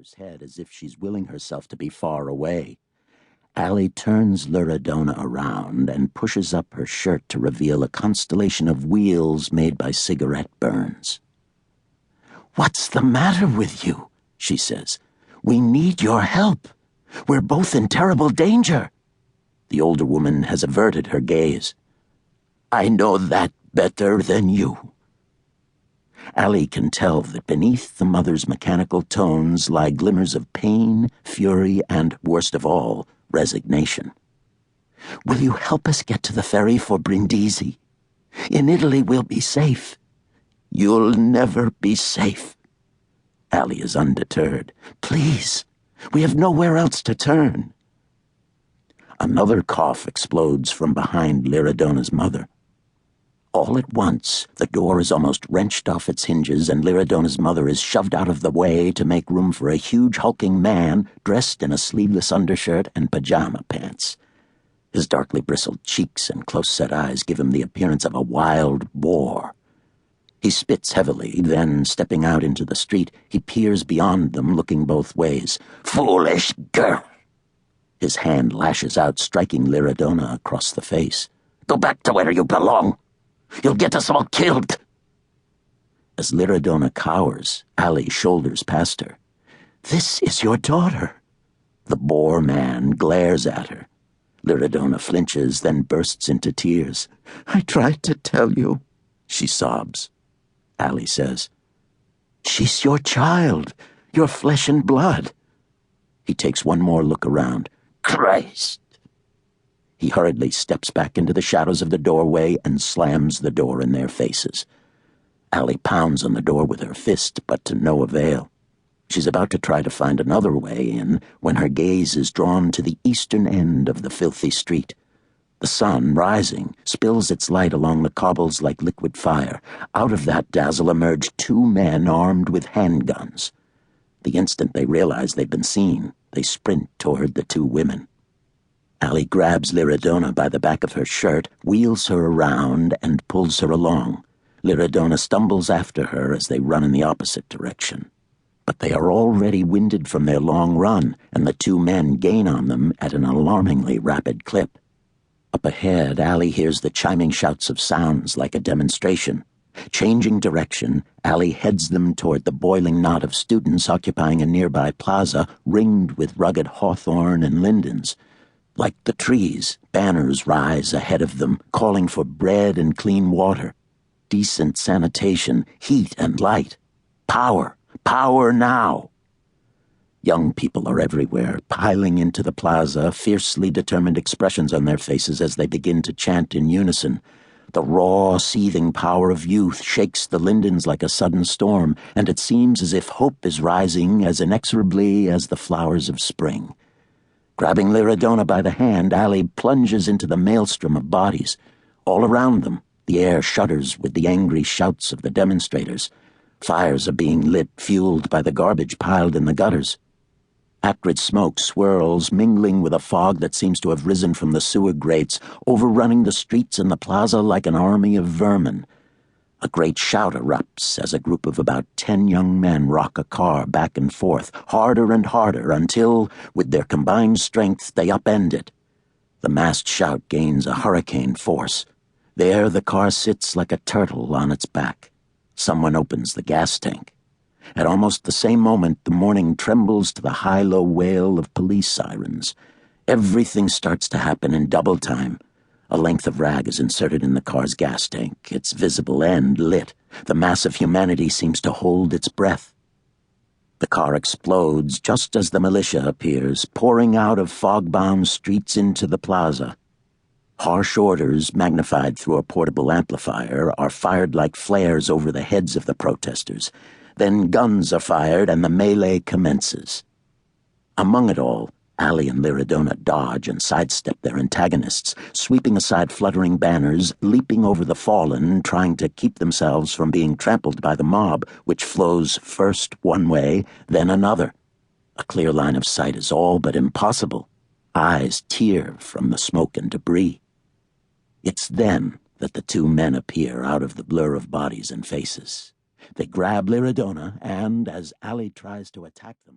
daughter's head as if she's willing herself to be far away. Alli turns Luradona around and pushes up her shirt to reveal a constellation of wheels made by cigarette burns. "What's the matter with you?" she says. "We need your help. We're both in terrible danger." The older woman has averted her gaze. "I know that better than you." Alli can tell that beneath the mother's mechanical tones lie glimmers of pain, fury, and, worst of all, resignation. "Will you help us get to the ferry for Brindisi? In Italy we'll be safe." "You'll never be safe." Alli is undeterred. "Please, we have nowhere else to turn." Another cough explodes from behind Liradona's mother. All at once, the door is almost wrenched off its hinges and Liradona's mother is shoved out of the way to make room for a huge hulking man dressed in a sleeveless undershirt and pajama pants. His darkly bristled cheeks and close-set eyes give him the appearance of a wild boar. He spits heavily, then, stepping out into the street, he peers beyond them, looking both ways. "Foolish girl!" His hand lashes out, striking Liradona across the face. "Go back to where you belong! You'll get us all killed!" As Liradona cowers, Alli shoulders past her. "This is your daughter." The boar man glares at her. Liradona flinches, then bursts into tears. "I tried to tell you," she sobs. Alli says, "She's your child, your flesh and blood." He takes one more look around. "Christ!" He hurriedly steps back into the shadows of the doorway and slams the door in their faces. Alli pounds on the door with her fist, but to no avail. She's about to try to find another way in when her gaze is drawn to the eastern end of the filthy street. The sun, rising, spills its light along the cobbles like liquid fire. Out of that dazzle emerge two men armed with handguns. The instant they realize they've been seen, they sprint toward the two women. Alli grabs Liradona by the back of her shirt, wheels her around, and pulls her along. Liradona stumbles after her as they run in the opposite direction. But they are already winded from their long run, and the two men gain on them at an alarmingly rapid clip. Up ahead, Alli hears the chiming shouts of sounds like a demonstration. Changing direction, Alli heads them toward the boiling knot of students occupying a nearby plaza ringed with rugged hawthorn and lindens. Like the trees, banners rise ahead of them, calling for bread and clean water, decent sanitation, heat and light. Power! Power now! Young people are everywhere, piling into the plaza, fiercely determined expressions on their faces as they begin to chant in unison. The raw, seething power of youth shakes the lindens like a sudden storm, and it seems as if hope is rising as inexorably as the flowers of spring. Grabbing Liradona by the hand, Alli plunges into the maelstrom of bodies. All around them, the air shudders with the angry shouts of the demonstrators. Fires are being lit, fueled by the garbage piled in the gutters. Acrid smoke swirls, mingling with a fog that seems to have risen from the sewer grates, overrunning the streets and the plaza like an army of vermin. A great shout erupts as a group of about 10 young men rock a car back and forth, harder and harder, until, with their combined strength, they upend it. The massed shout gains a hurricane force. There the car sits like a turtle on its back. Someone opens the gas tank. At almost the same moment, the morning trembles to the high-low wail of police sirens. Everything starts to happen in double time. A length of rag is inserted in the car's gas tank, its visible end lit. The mass of humanity seems to hold its breath. The car explodes just as the militia appears, pouring out of fog-bound streets into the plaza. Harsh orders, magnified through a portable amplifier, are fired like flares over the heads of the protesters. Then guns are fired and the melee commences. Among it all, Alli and Liradona dodge and sidestep their antagonists, sweeping aside fluttering banners, leaping over the fallen, trying to keep themselves from being trampled by the mob, which flows first one way, then another. A clear line of sight is all but impossible. Eyes tear from the smoke and debris. It's then that the two men appear out of the blur of bodies and faces. They grab Liradona and, as Alli tries to attack them,